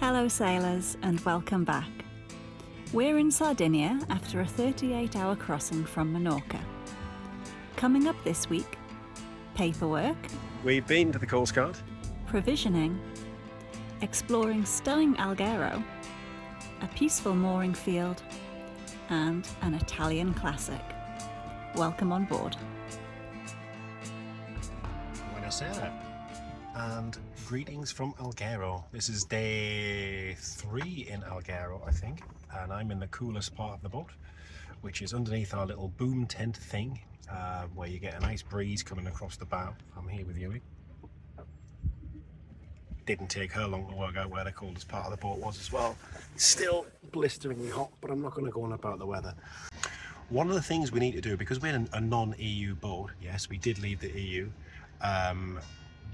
Hello sailors and welcome back. We're in Sardinia after a 38-hour crossing from Minorca. Coming up this week, paperwork, We've been to the Coast Guard, provisioning, exploring stunning Alghero, a peaceful mooring field, and an Italian classic. Welcome on board. Buonasera, and greetings from Alghero. This is day 3 in Alghero, I think, and I'm in the coolest part of the boat, which is underneath our little boom tent thing, where you get a nice breeze coming across the bow. I'm here with Yui. Didn't take her long to work out where the coldest part of the boat was as well. It's still blisteringly hot, but I'm not going to go on about the weather. One of the things we need to do, because we're a non-EU boat, yes, we did leave the EU,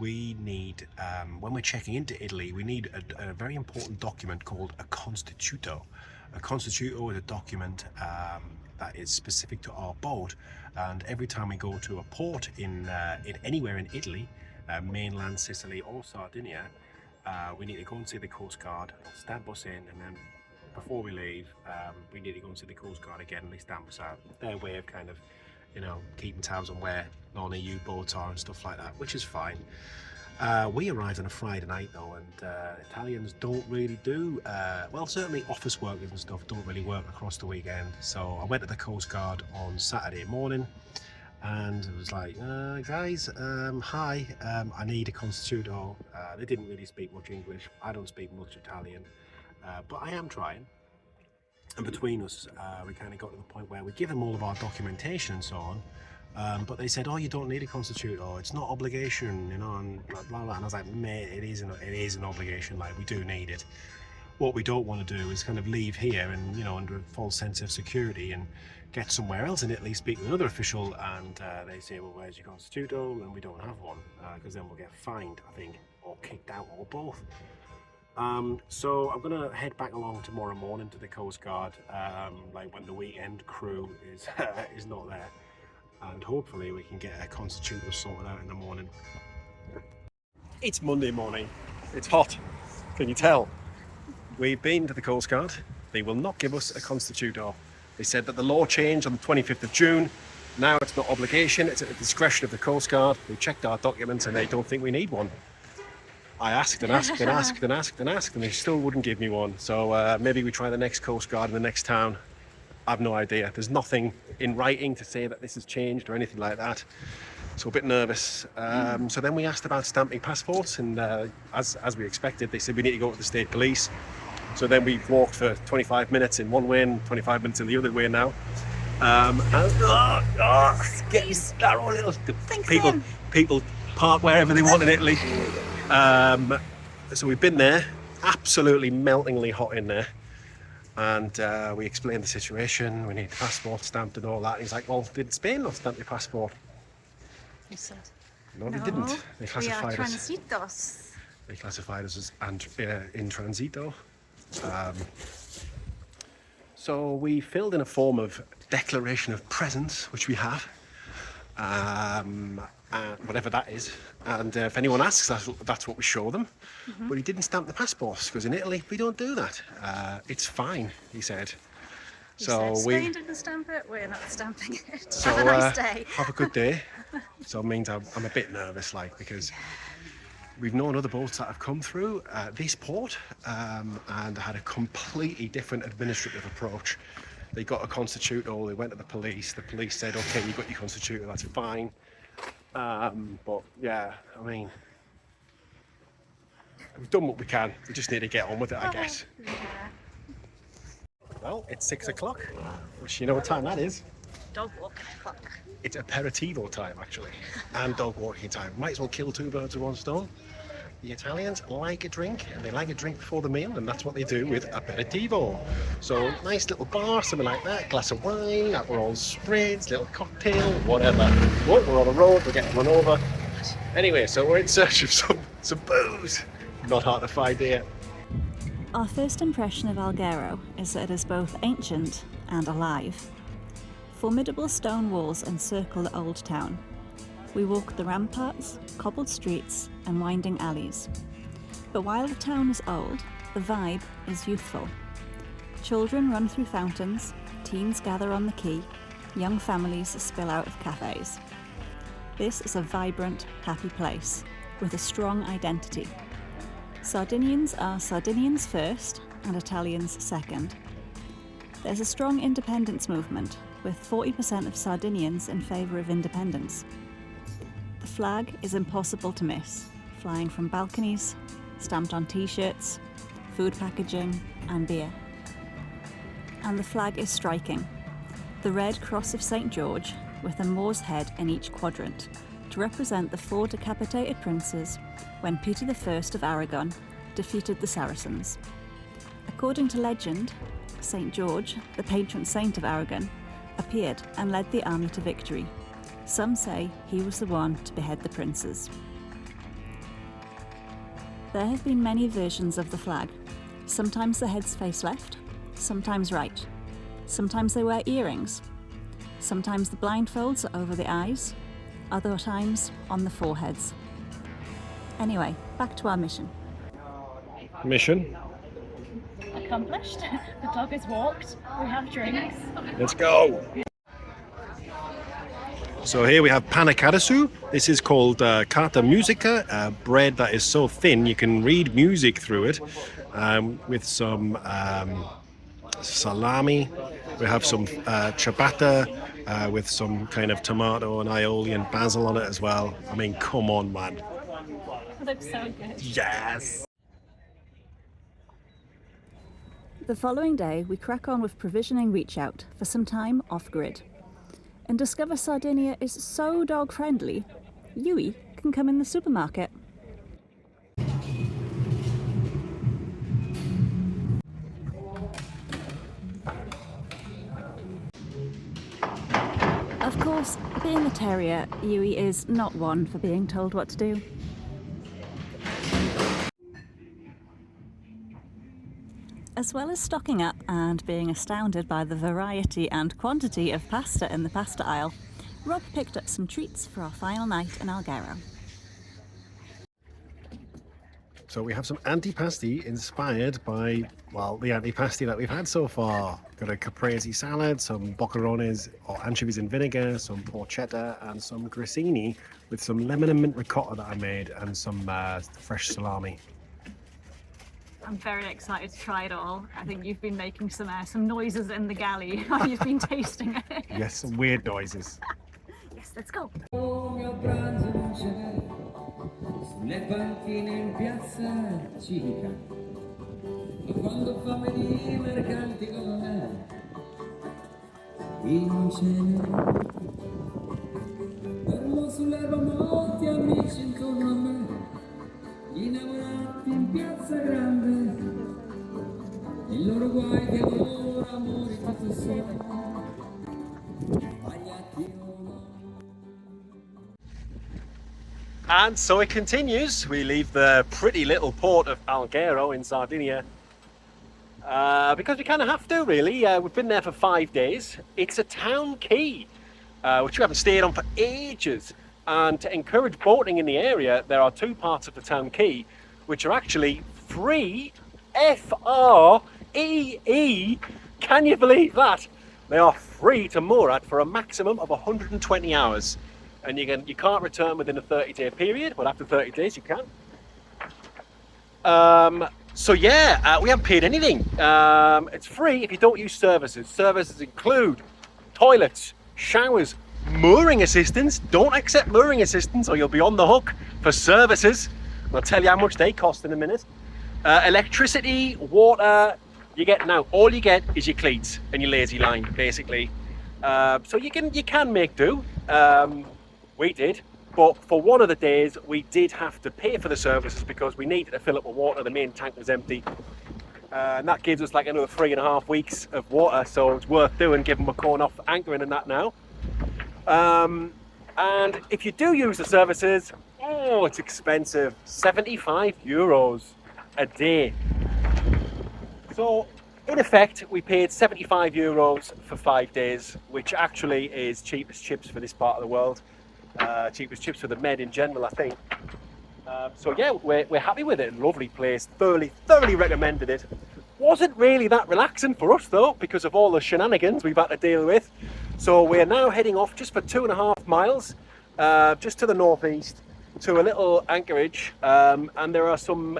we need, when we're checking into Italy, we need a very important document called a constituto. A constituto is a document that is specific to our boat, and every time we go to a port in anywhere in Italy, mainland Sicily or Sardinia, we need to go and see the Coast Guard, stamp us in, and then before we leave, we need to go and see the Coast Guard again, and they stamp us out. Their way of kind of, you know, keeping tabs on where non-EU boats are and stuff like that, which is fine. We arrived on a Friday night though, and Italians don't really do, well, certainly office workers and stuff don't really work across the weekend. So I went to the Coast Guard on Saturday morning, and it was like, guys, hi, I need a constituto. They didn't really speak much English. I don't speak much Italian, but I am trying. And between us, we kind of got to the point where we give them all of our documentation and so on, but they said, oh, you don't need a constituto, it's not obligation, you know, and blah blah blah. And I was like, mate, it is an obligation, like, we do need it. What we don't want to do is kind of leave here and, you know, under a false sense of security and get somewhere else in Italy, speak with another official, and they say, well, where's your constituto? And we don't have one, because then we'll get fined, I think, or kicked out, or both. So I'm gonna head back along tomorrow morning to the Coast Guard, like when the weekend crew is is not there, and hopefully we can get a constituto sorted out in the morning. It's Monday morning. It's hot. Can you tell? We've been to the Coast Guard. They will not give us a constituto. They said that the law changed on the 25th of June. Now it's not obligation. It's at the discretion of the Coast Guard. They checked our documents and they don't think we need one. I asked and asked and asked and asked and asked, and they still wouldn't give me one. So maybe we try the next Coast Guard in the next town. I've no idea. There's nothing in writing to say that this has changed or anything like that. So a bit nervous. So then we asked about stamping passports, and as we expected, they said we need to go to the state police. So then we walked for 25 minutes in one way and 25 minutes in the other way now. People park wherever they want in Italy. So we've been there, absolutely meltingly hot in there, and we explained the situation. We need the passport stamped and all that. He's like, well, did Spain not stamp your passport? He said, No, they didn't. They classified us. transitos. They classified us as in transito. So we filled in a form of declaration of presence, which we have, whatever that is. And if anyone asks, that's what we show them. Mm-hmm. But he didn't stamp the passports, because in Italy we don't do that. It's fine, he said. So Spain didn't stamp it, we're not stamping it. So, have a nice day. Have a good day. So it means I'm a bit nervous, like, because we've known other boats that have come through this port and had a completely different administrative approach. They got a constituto, they went to the police said, okay, you got your constituto, that's fine. But yeah, I mean, we've done what we can. We just need to get on with it, I guess. Yeah. Well, it's 6 o'clock, which you know what time that is. Dog walking o'clock. It's aperitivo time, actually, and dog walking time. Might as well kill two birds with one stone. The Italians like a drink, and they like a drink before the meal, and that's what they do with aperitivo. So, nice little bar, something like that, glass of wine, Aperol spritz, little cocktail, whatever. Oh, we're on the road, we're getting run over. Anyway, so we're in search of some booze. Not hard to find here. Our first impression of Alghero is that it is both ancient and alive. Formidable stone walls encircle the old town. We walk the ramparts, cobbled streets and winding alleys. But while the town is old, the vibe is youthful. Children run through fountains, teens gather on the quay, young families spill out of cafes. This is a vibrant, happy place with a strong identity. Sardinians are Sardinians first and Italians second. There's a strong independence movement, with 40% of Sardinians in favour of independence. The flag is impossible to miss, flying from balconies, stamped on t-shirts, food packaging and beer. And the flag is striking. The red cross of St. George, with a Moor's head in each quadrant, to represent the 4 decapitated princes when Peter I of Aragon defeated the Saracens. According to legend, St. George, the patron saint of Aragon, appeared and led the army to victory. Some say he was the one to behead the princes. There have been many versions of the flag. Sometimes the heads face left, sometimes right. Sometimes they wear earrings. Sometimes the blindfolds are over the eyes, other times on the foreheads. Anyway, back to our mission. Mission. Accomplished. The dog has walked. We have drinks. Let's go. So here we have panicadasu. This is called carta musica, bread that is so thin you can read music through it, with some salami. We have some ciabatta with some kind of tomato and aioli and basil on it as well. I mean, come on, man. It looks so good. Yes. The following day, we crack on with provisioning Reach Out for some time off-grid. And discover Sardinia is so dog-friendly, Yui can come in the supermarket. Of course, being a terrier, Yui is not one for being told what to do. As well as stocking up and being astounded by the variety and quantity of pasta in the pasta aisle, Rob picked up some treats for our final night in Alghero. So we have some antipasti inspired by, well, the antipasti that we've had so far. Got a caprese salad, some boccherones or anchovies in vinegar, some porchetta and some grissini with some lemon and mint ricotta that I made and some fresh salami. I'm very excited to try it all. I think you've been making some noises in the galley while you've been tasting it. Yes, some weird noises. Yes, let's go. Sulle panchine in piazza civica e quando fa venire i mercanti con me in cena fermo sull'erba molti amici intorno a me gli innamorati in piazza grande i loro guai che loro amori tutto insieme sbagliati o no. And so it continues. We leave the pretty little port of Alghero in Sardinia because we kind of have to, really. We've been there for 5 days. It's a town quay, which we haven't stayed on for ages. And to encourage boating in the area, there are 2 parts of the town quay which are actually free. F-R-E-E. Can you believe that? They are free to moor at for a maximum of 120 hours. And you can't return within a 30-day period, but after 30 days you can. So yeah, we haven't paid anything. It's free if you don't use services. Services include toilets, showers, mooring assistance. Don't accept mooring assistance or you'll be on the hook for services. I'll tell you how much they cost in a minute. Electricity, water, all you get is your cleats and your lazy line, basically. So you can make do. We did, but for one of the days we did have to pay for the services because we needed to fill up with water. The main tank was empty, and that gives us like another 3.5 weeks of water, so it's worth doing, given we're calling off anchoring and that now. And if you do use the services, oh, it's expensive. 75 euros a day. So in effect, we paid 75 euros for 5 days, which actually is cheap as chips for this part of the world. Cheap as chips for the Med in general, I think. So yeah, we're happy with it. Lovely place, thoroughly recommended it. Wasn't really that relaxing for us though, because of all the shenanigans we've had to deal with. So we're now heading off just for 2.5 miles, just to the northeast, to a little anchorage, and there are some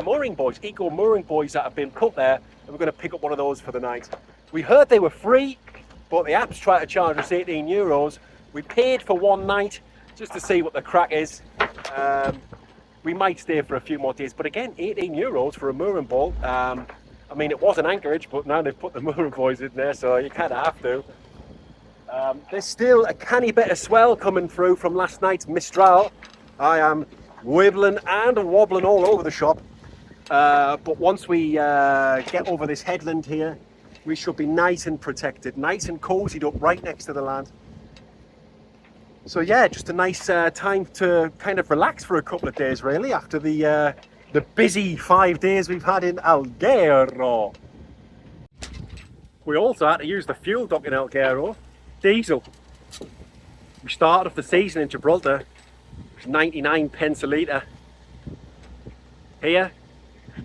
mooring buoys, eco mooring buoys that have been put there, and we're going to pick up one of those for the night. We heard they were free, but the apps try to charge us €18. We paid for one night just to see what the crack is. We might stay for a few more days, but again, €18 for a mooring buoy. I mean, it was an anchorage, but now they've put the mooring buoys in there, so you kind of have to. There's still a canny bit of swell coming through from last night's Mistral. I am wibbling and wobbling all over the shop. But once we get over this headland here, we should be nice and protected, nice and cozied up right next to the land. So yeah, just a nice time to kind of relax for a couple of days really, after the busy 5 days we've had in Alghero. We also had to use the fuel dock in Alghero, diesel. We started off the season in Gibraltar, it was 99 pence a litre. Here,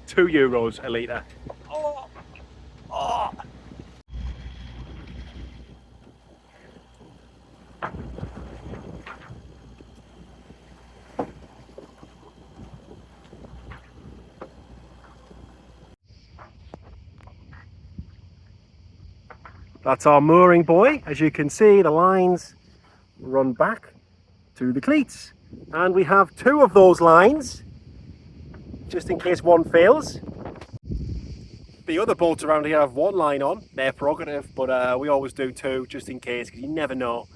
€2 a litre. Oh. Oh. That's our mooring buoy. As you can see, the lines run back to the cleats. And we have 2 of those lines, just in case one fails. The other boats around here have 1 line on, their prerogative, but we always do 2, just in case, because you never know.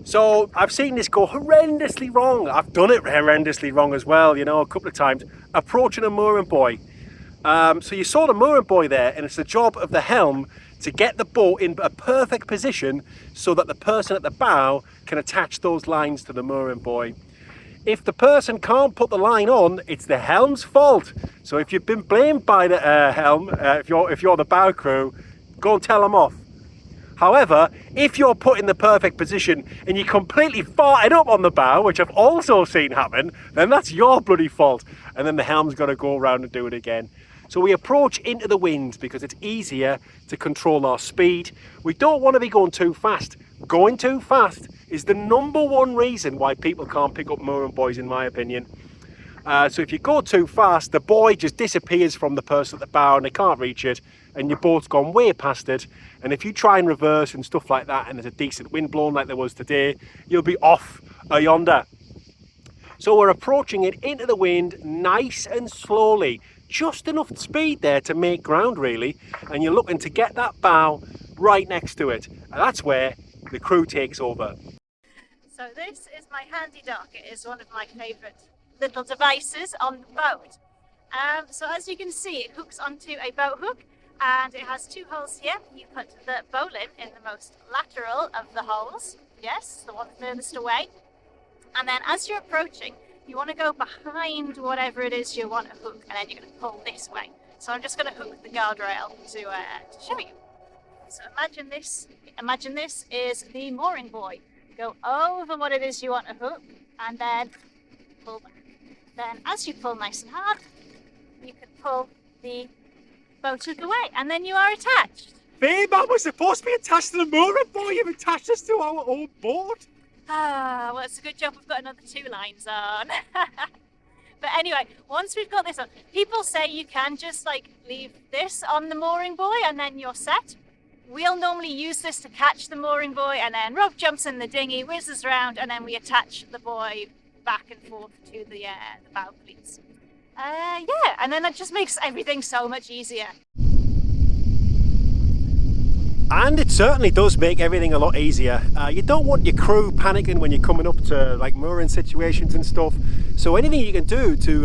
So I've seen this go horrendously wrong. I've done it horrendously wrong as well, you know, a couple of times, approaching a mooring buoy. So you saw the mooring buoy there, and it's the job of the helm to get the boat in a perfect position so that the person at the bow can attach those lines to the mooring buoy. If the person can't put the line on, it's the helm's fault. So if you've been blamed by the helm, if you're the bow crew, go and tell them off. However, if you're put in the perfect position and you completely farted up on the bow, which I've also seen happen, then that's your bloody fault. And then the helm's got to go around and do it again. So we approach into the wind because it's easier to control our speed. We don't want to be going too fast. Going too fast is the #1 reason why people can't pick up mooring buoys, in my opinion. So if you go too fast, the buoy just disappears from the person at the bow and they can't reach it, and your boat's gone way past it. And if you try and reverse and stuff like that, and there's a decent wind blowing like there was today, you'll be off yonder. So we're approaching it into the wind nice and slowly, just enough speed there to make ground really, and you're looking to get that bow right next to it, and that's where the crew takes over. So this is my handy dock. It is one of my favourite little devices on the boat. So as you can see, it hooks onto a boat hook, and it has 2 holes here. You put the bowline in the most lateral of the holes, yes, the one furthest away, and then as you're approaching, you want to go behind whatever it is you want to hook, and then you're going to pull this way. So I'm just going to hook the guardrail to show you. So imagine this is the mooring buoy. Go over what it is you want to hook, and then pull back. Then as you pull nice and hard, you can pull the boat hook away, and then you are attached. Babe, man, we're supposed to be attached to the mooring buoy. You've attached us to our own boat. Well, it's a good job we've got another 2 lines on. But anyway, once we've got this on, people say you can just like leave this on the mooring buoy and then you're set. We'll normally use this to catch the mooring buoy, and then Rob jumps in the dinghy, whizzes around, and then we attach the buoy back and forth to the bow cleats. Yeah, and then that just makes everything so much easier. And it certainly does make everything a lot easier. You don't want your crew panicking when you're coming up to like mooring situations and stuff. So anything you can do to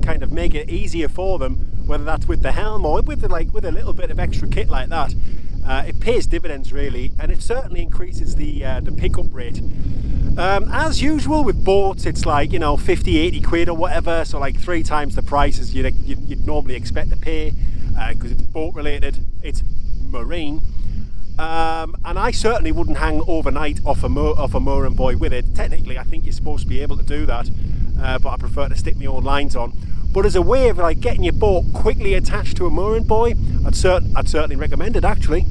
kind of make it easier for them, whether that's with the helm or with a little bit of extra kit like that, it pays dividends really, and it certainly increases the pickup rate. As usual with boats, it's like, you know, 50-80 quid or whatever, so like 3 times the prices you'd normally expect to pay, because it's boat related, it's marine. And I certainly wouldn't hang overnight off a mooring buoy with it. Technically, I think you're supposed to be able to do that. but I prefer to stick my own lines on. But as a way of like getting your boat quickly attached to a mooring buoy, I'd certainly recommend it actually.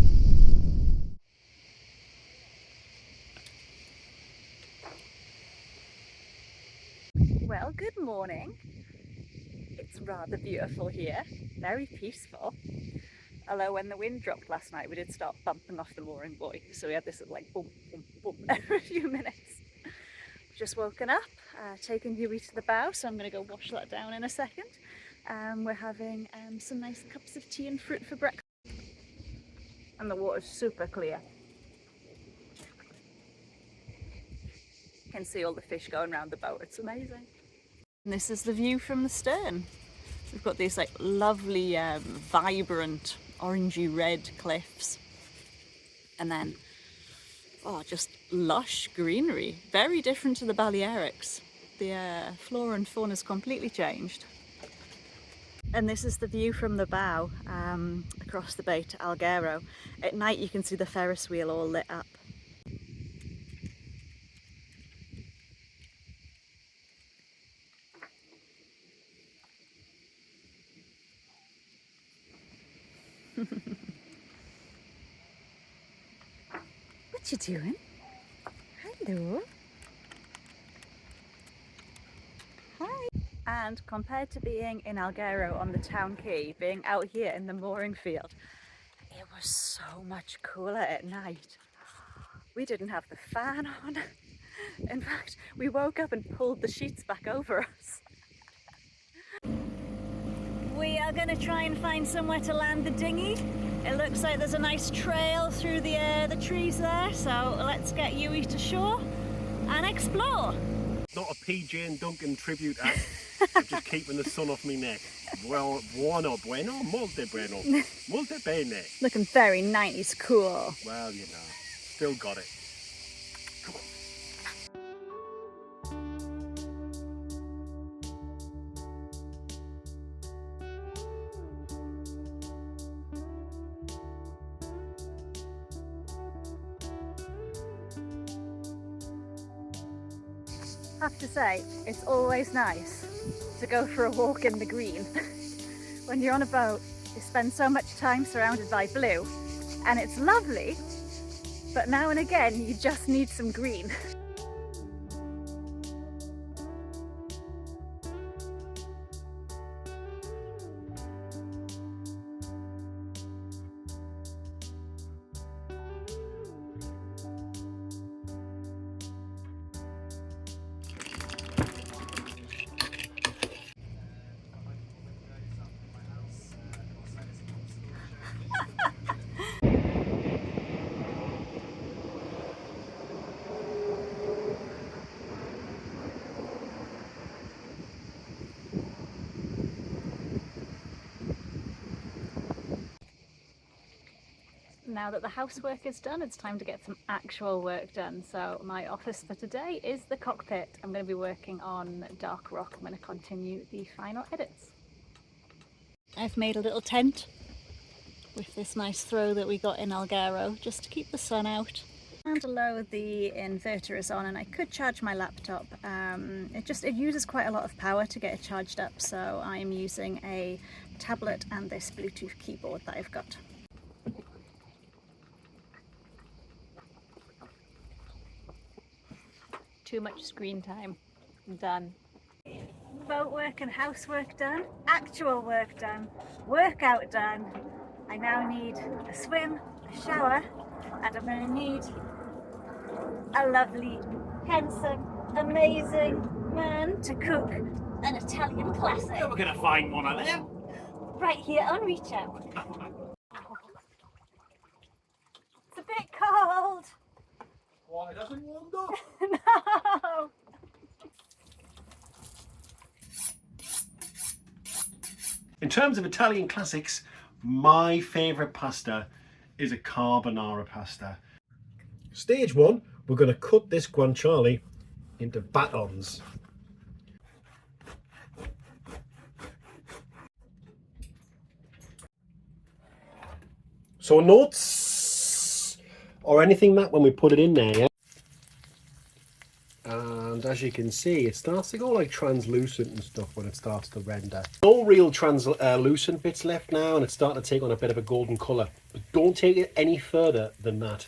Well, good morning. It's rather beautiful here, very peaceful. Although when the wind dropped last night, we did start bumping off the mooring buoy, so we had this like boom, boom, boom every few minutes. Just woken up, taken Huey to the bow, so I'm going to go wash that down in a second. We're having some nice cups of tea and fruit for breakfast. And the water's super clear. You can see all the fish going around the boat, it's amazing. And this is the view from the stern. We've got these like lovely vibrant orangey red cliffs, and then just lush greenery, very different to the Balearics. The flora and fauna has completely changed. And this is the view from the bow across the bay to Alghero. At night you can see the Ferris wheel all lit up. What you doing? Hello. Hi. And compared to being in Alghero on the town quay, being out here in the mooring field, it was so much cooler at night. We didn't have the fan on. In fact, we woke up and pulled the sheets back over us. We are going to try and find somewhere to land the dinghy. It looks like there's a nice trail through the trees there, so let's get Huey to shore and explore. Not a PJ and Duncan tribute act. I'm just keeping the sun off my neck. Well, buono, bueno, molte bueno, molte bene. Looking very 90s cool. Well, you know, still got it. Come on. I have to say, it's always nice to go for a walk in the green. When you're on a boat, you spend so much time surrounded by blue, and it's lovely, but now and again you just need some green. Now that the housework is done, it's time to get some actual work done. So my office for today is the cockpit. I'm going to be working on Dark Rock. I'm going to continue the final edits. I've made a little tent with this nice throw that we got in Alghero just to keep the sun out. And below the inverter is on, and I could charge my laptop. It uses quite a lot of power to get it charged up, so I'm using a tablet and this Bluetooth keyboard that I've got. Too much screen time. Done. Boat work and housework done. Actual work done. Workout done. I now need a swim, a shower, and I'm going to need a lovely, handsome, amazing man to cook an Italian classic. We're going to find one of them. Right here on Reach Out. It's a bit cold. Why doesn't warm up? No. In terms of Italian classics, my favourite pasta is a carbonara pasta. Stage one, we're going to cut this guanciale into batons. So nuts or anything that when we put it in there, yeah? And as you can see, it starts to go like translucent and stuff when it starts to render. No real translucent bits left now, and it's starting to take on a bit of a golden colour. But don't take it any further than that.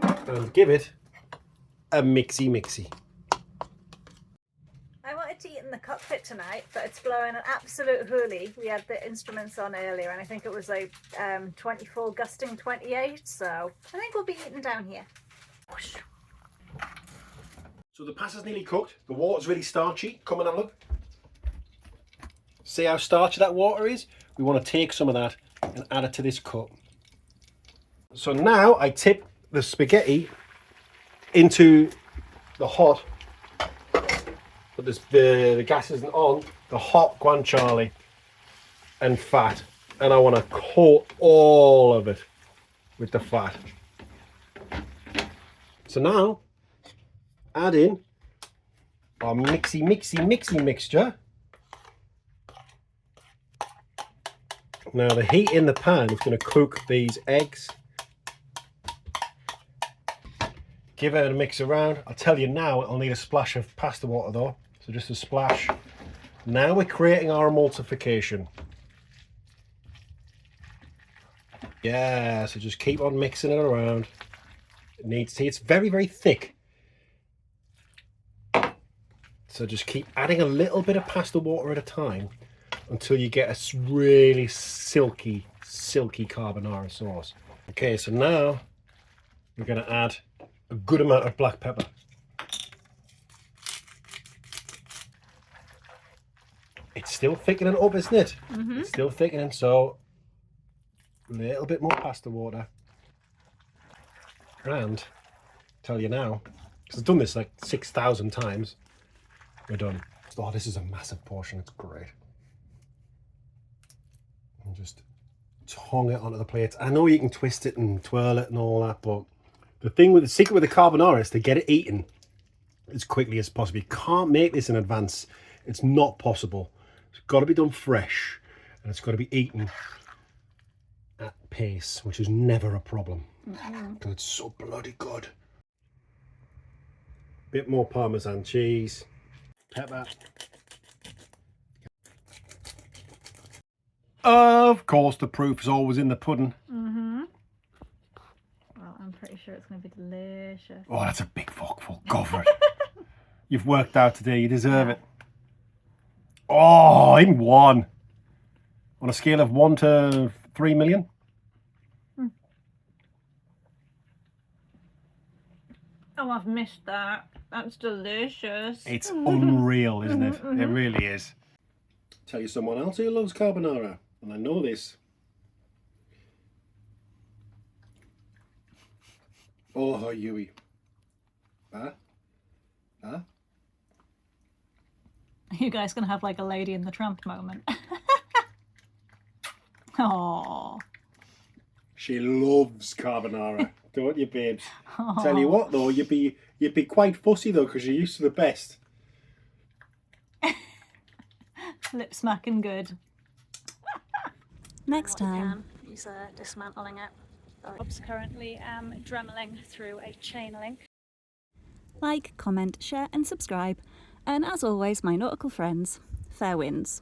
And give it a mixy. I wanted to eat in the cockpit tonight, but it's blowing an absolute hoolie. We had the instruments on earlier, and I think it was like 24 gusting 28, so I think we'll be eating down here. So the pasta's nearly cooked. The water's really starchy. Come and have a look. See how starchy that water is? We want to take some of that and add it to this cup. So now I tip the spaghetti into the hot, but the gas isn't on, the hot guanciale and fat. And I want to coat all of it with the fat. So now, add in our mixy mixture. Now the heat in the pan is going to cook these eggs. Give it a mix around. I'll tell you now, it'll need a splash of pasta water though. So just a splash. Now we're creating our emulsification. Yeah, so just keep on mixing it around. It needs to, it's very thick. So just keep adding a little bit of pasta water at a time until you get a really silky carbonara sauce. Okay, so now we're going to add a good amount of black pepper. It's still thickening up, isn't it? Mm-hmm. It's still thickening, so a little bit more pasta water. And tell you now, because I've done this like 6,000 times, we're done. Oh, this is a massive portion. It's great. And just tongue it onto the plates. I know you can twist it and twirl it and all that, but the secret with the carbonara is to get it eaten as quickly as possible. You can't make this in advance. It's not possible. It's got to be done fresh, and it's got to be eaten at pace, which is never a problem. Because it's so bloody good. Bit more Parmesan cheese, pepper. Of course, the proof is always in the pudding. Mm-hmm. Well, I'm pretty sure it's going to be delicious. Oh, that's a big forkful. Go for it. You've worked out today. You deserve it. Oh, in one. On a scale of 1 to 3 million. Oh, I've missed that. That's delicious. It's unreal, isn't it? It really is. Tell you someone else who loves carbonara, and I know this. Oh, Yui. Huh? Are you guys going to have like a Lady in the Tramp moment? Oh. She loves carbonara, don't you, babes? Tell you what, though, you'd be quite fussy though, because you're used to the best. Lip smacking good. Next time. He's dismantling it. Bob's currently dremeling through a chain link. Like, comment, share and subscribe. And as always, my nautical friends, fair winds.